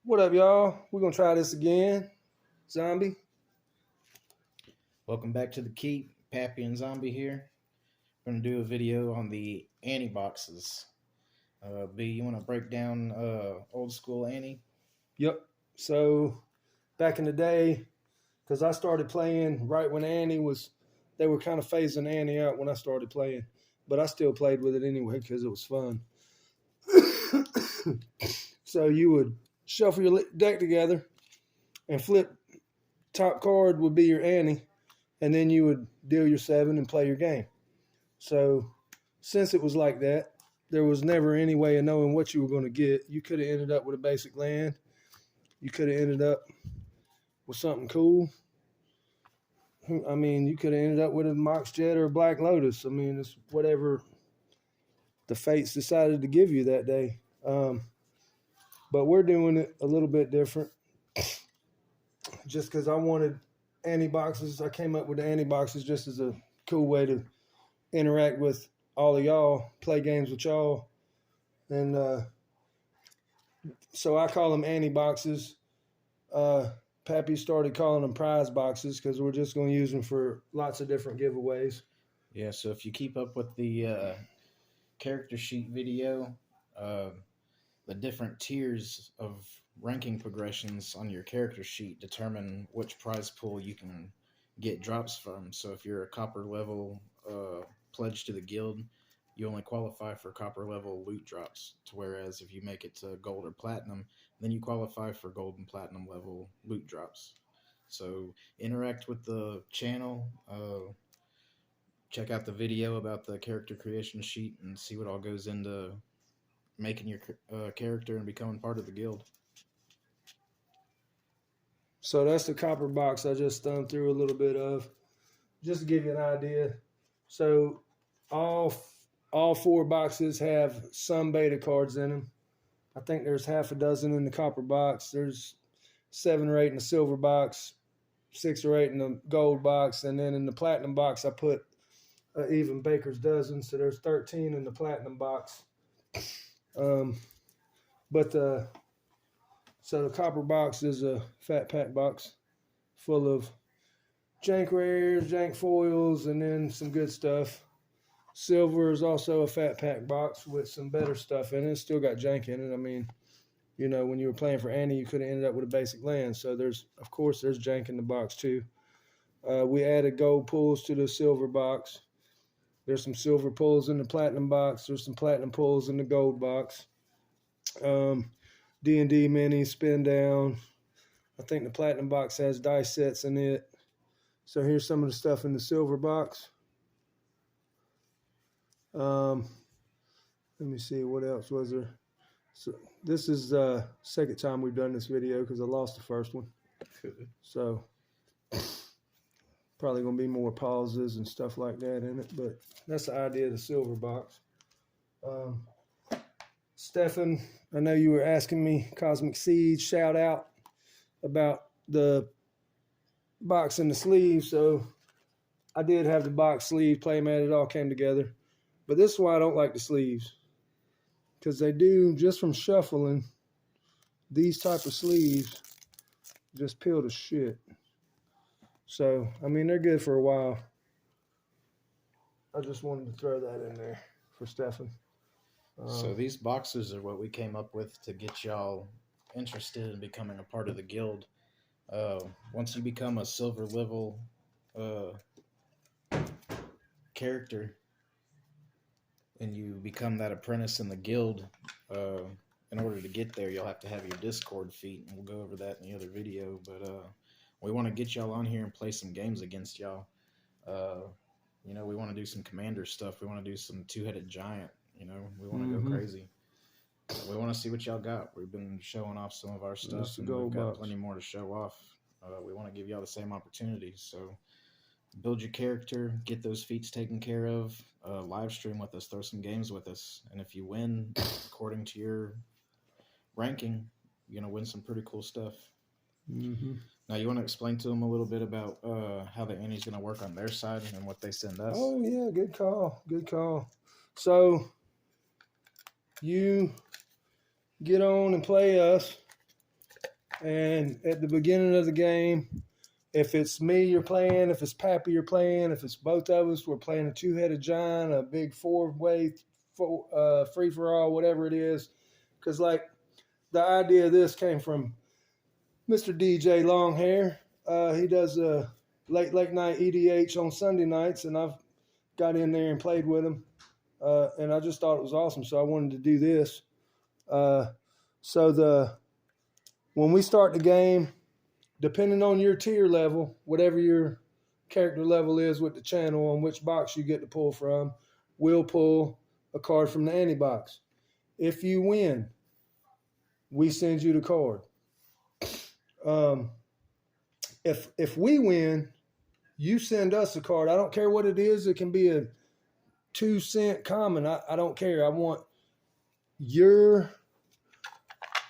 What up, y'all? We're gonna try this again. Zombie. Welcome back to the Keep. Pappy and Zombie here. We're going to do a video on the Annie boxes. B, you want to break down old school Annie? Yep. So back in the day, because I started playing right when they were kind of phasing Annie out when I started playing, but I still played with it anyway because it was fun. So you would shuffle your deck together and flip. Top card would be your Annie, and then you would deal your 7 and play your game. So since it was like that, there was never any way of knowing what you were going to get. You could have ended up with a basic land. You could have ended up with something cool. I mean, you could have ended up with a Mox Jet or a Black Lotus. I mean, it's whatever the fates decided to give you that day. But we're doing it a little bit different. Just because I wanted Annie boxes, I came up with the Annie boxes just as a cool way to interact with all of y'all, play games with y'all. And so I call them Annie boxes. Pappy started calling them prize boxes because we're just going to use them for lots of different giveaways. Yeah, so if you keep up with the character sheet video, the different tiers of ranking progressions on your character sheet determine which prize pool you can get drops from. So if you're a copper level pledge to the guild, you only qualify for copper level loot drops, to whereas if you make it to gold or platinum, then you qualify for gold and platinum level loot drops. So interact with the channel, check out the video about the character creation sheet and see what all goes into making your character and becoming part of the guild. So that's the copper box I just thumbed through a little bit of, just to give you an idea. So all 4 boxes have some beta cards in them. I think there's half a dozen in the copper box. There's 7 or 8 in the silver box, 6 or 8 in the gold box, and then in the platinum box I put even baker's dozen. So there's 13 in the platinum box. So the copper box is a fat pack box full of jank rares, jank foils, and then some good stuff. Silver is also a fat pack box with some better stuff in it. It's still got jank in it. I mean, you know, when you were playing for Annie, you could have ended up with a basic land. So there's jank in the box too. We added gold pulls to the silver box. There's some silver pulls in the platinum box. There's some platinum pulls in the gold box. D&D mini, spin down. I think the platinum box has dice sets in it. So here's some of the stuff in the silver box. Let me see, what else was there? So this is the second time we've done this video because I lost the first one. So probably going to be more pauses and stuff like that in it, but that's the idea of the silver box. Stefan, I know you were asking me, Cosmic Seed, shout out about the box and the sleeve. So I did have the box sleeve playmat. It all came together. But this is why I don't like the sleeves. Because they do, just from shuffling, these type of sleeves just peel to shit. So, I mean, they're good for a while. I just wanted to throw that in there for Stefan. So these boxes are what we came up with to get y'all interested in becoming a part of the guild. Once you become a silver level character and you become that apprentice in the guild, in order to get there, you'll have to have your Discord feat, and we'll go over that in the other video. But we want to get y'all on here and play some games against y'all. You know, we want to do some commander stuff. We want to do some two-headed giant. You know, we want to go crazy. We want to see what y'all got. We've been showing off some of our stuff, and we've got plenty more to show off. We want to give y'all the same opportunity. So build your character, get those feats taken care of, live stream with us, throw some games with us. And if you win according to your ranking, you're going to win some pretty cool stuff. Now, you want to explain to them a little bit about how the Annie's going to work on their side and what they send us? Oh, yeah, good call. Good call. So you get on and play us, And at the beginning of the game, if it's me you're playing, if it's Pappy you're playing, if it's both of us, we're playing a two-headed giant, a big four-way free-for-all, whatever it is. Because, like, the idea of this came from Mr. DJ Longhair. He does a late night EDH on Sunday nights, and I've got in there and played with him. And I just thought it was awesome, so I wanted to do this. When we start the game, depending on your tier level, whatever your character level is with the channel on which box you get to pull from, we'll pull a card from the Ante box. If you win, we send you the card. If we win, you send us a card. I don't care what it is. It can be a 2-cent common. I don't care. I want your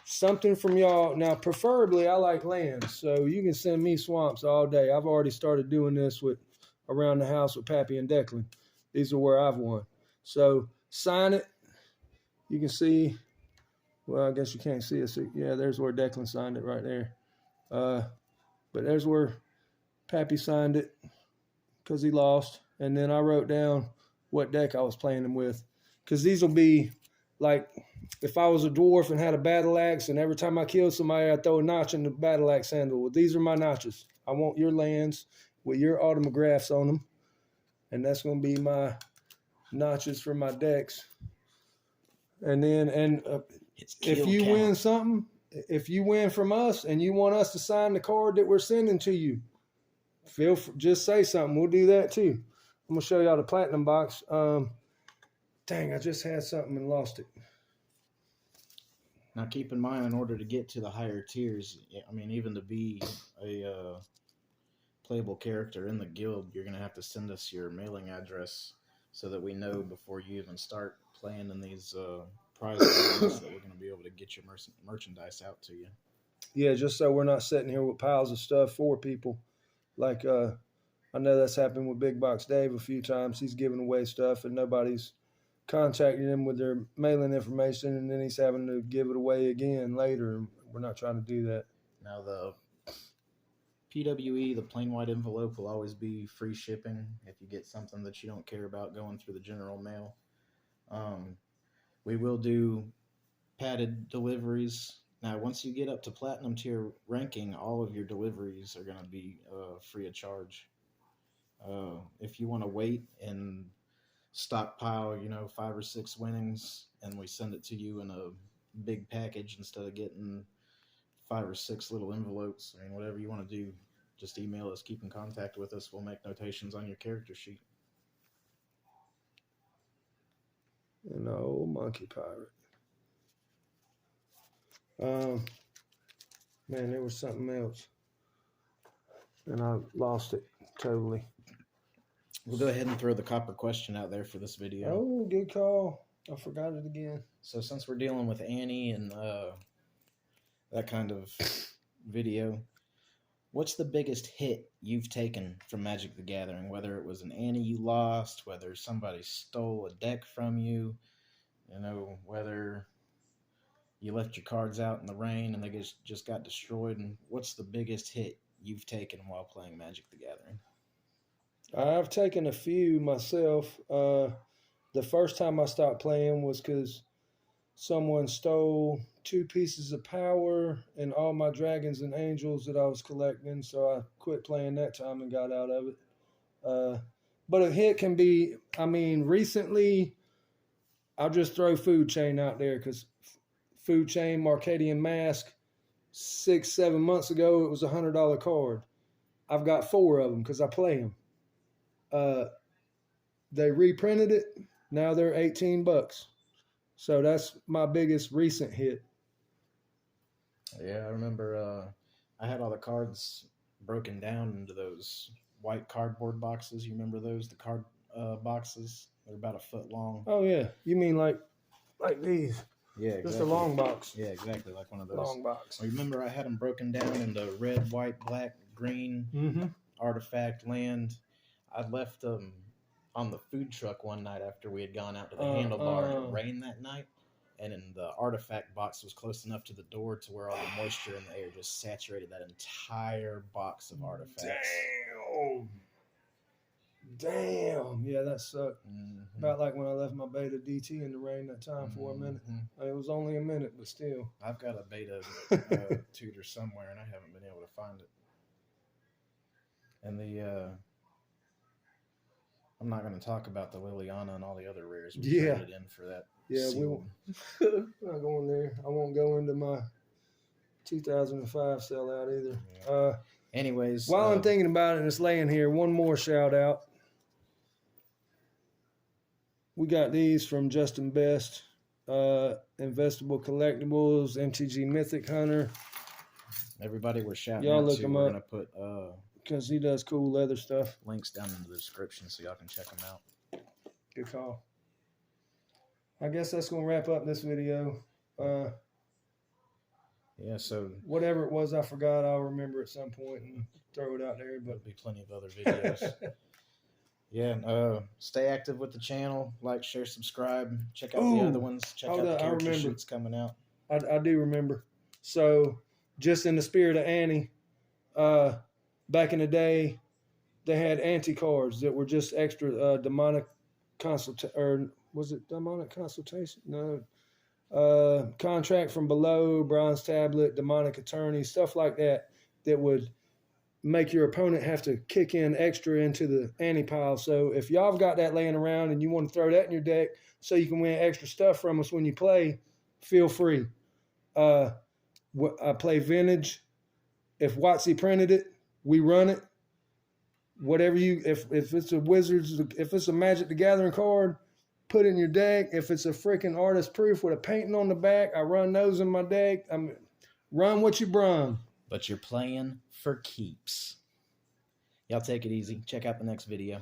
something from y'all. Now, preferably, I like lands, so you can send me swamps all day. I've already started doing this with around the house with Pappy and Declan. These are where I've won. So sign it. You can see. Well, I guess you can't see it. So, yeah, there's where Declan signed it right there. But there's where Pappy signed it because he lost. And then I wrote down what deck I was playing him with. Because these will be like if I was a dwarf and had a battle axe, and every time I killed somebody, I throw a notch in the battle axe handle. Well, these are my notches. I want your lands with your automographs on them. And that's going to be my notches for my decks. And then, if you win something, if you win from us and you want us to sign the card that we're sending to you, just say something. We'll do that too. I'm going to show y'all the platinum box. Dang, I just had something and lost it. Now, keep in mind, in order to get to the higher tiers, I mean, even to be a playable character in the guild, you're going to have to send us your mailing address so that we know before you even start playing in these prize games that we're going to be able to get your merchandise out to you. Yeah, just so we're not sitting here with piles of stuff for people. Like, I know that's happened with Big Box Dave a few times. He's giving away stuff and nobody's contacting him with their mailing information, and then he's having to give it away again later. We're not trying to do that. Now, the PWE, the plain white envelope, will always be free shipping if you get something that you don't care about going through the general mail. We will do padded deliveries. Now, once you get up to platinum tier ranking, all of your deliveries are going to be free of charge. If you want to wait and stockpile, 5 or 6 winnings, and we send it to you in a big package instead of getting 5 or 6 little envelopes, I mean, whatever you want to do, just email us, keep in contact with us. We'll make notations on your character sheet. An old monkey pirate. Man, there was something else, and I lost it totally. We'll go ahead and throw the copper question out there for this video. Oh, good call. I forgot it again. So since we're dealing with Ante and that kind of video, what's the biggest hit you've taken from Magic the Gathering? Whether it was an Ante you lost, whether somebody stole a deck from you, whether you left your cards out in the rain and they just got destroyed. And what's the biggest hit you've taken while playing Magic the Gathering? I've taken a few myself. The first time I stopped playing was because someone stole 2 pieces of power and all my dragons and angels that I was collecting, so I quit playing that time and got out of it. But a hit can be, recently, I'll just throw Food Chain out there because Food Chain, Marcadian Mask, 6-7 months ago, it was a $100 card. I've got 4 of them because I play them. They reprinted it. Now they're $18. So that's my biggest recent hit. Yeah, I remember I had all the cards broken down into those white cardboard boxes. You remember those? The card boxes? They're about a foot long. Oh, yeah. You mean like these? Yeah, exactly. Just a long box. Yeah, exactly, like one of those. Long box. I remember I had them broken down into red, white, black, green, artifact, land. I left them on the food truck one night after we had gone out to the handlebar and it rained that night. and then the artifact box was close enough to the door to where all the moisture in the air just saturated that entire box of artifacts. Damn. Yeah, that sucked. About like when I left my beta DT in the rain that time for a minute. It was only a minute, but still. I've got a beta tutor somewhere, and I haven't been able to find it. And I'm not going to talk about the Liliana and all the other rares we traded in for that. Yeah, we won't. Not going there. I won't go into my 2005 sellout either. Yeah. Anyways, while I'm thinking about it and it's laying here, one more shout out. We got these from Justin Best, Investible Collectibles, MTG Mythic Hunter. Everybody we're shouting y'all out look to, him we're up. going to put because he does cool leather stuff. Links down in the description so y'all can check them out. Good call. I guess that's going to wrap up this video. Yeah, so whatever it was I forgot, I'll remember at some point and throw it out there. But there'll be plenty of other videos. Yeah, stay active with the channel. Like, share, subscribe. Check out the other ones. Check out the character sheets coming out. I do remember. So, just in the spirit of Annie, back in the day, they had Ante cards that were just extra demonic consultation. Or was it demonic consultation? No. Contract from below, bronze tablet, demonic attorney, stuff like that would make your opponent have to kick in extra into the ante pile. So if y'all have got that laying around and you want to throw that in your deck so you can win extra stuff from us when you play, feel free. I play vintage. If Watsy printed it, we run it. Whatever if it's a Wizards, if it's a Magic the Gathering card, put it in your deck. If it's a freaking artist proof with a painting on the back, I run those in my deck. Run what you brung. But you're playing for keeps. Y'all take it easy. Check out the next video.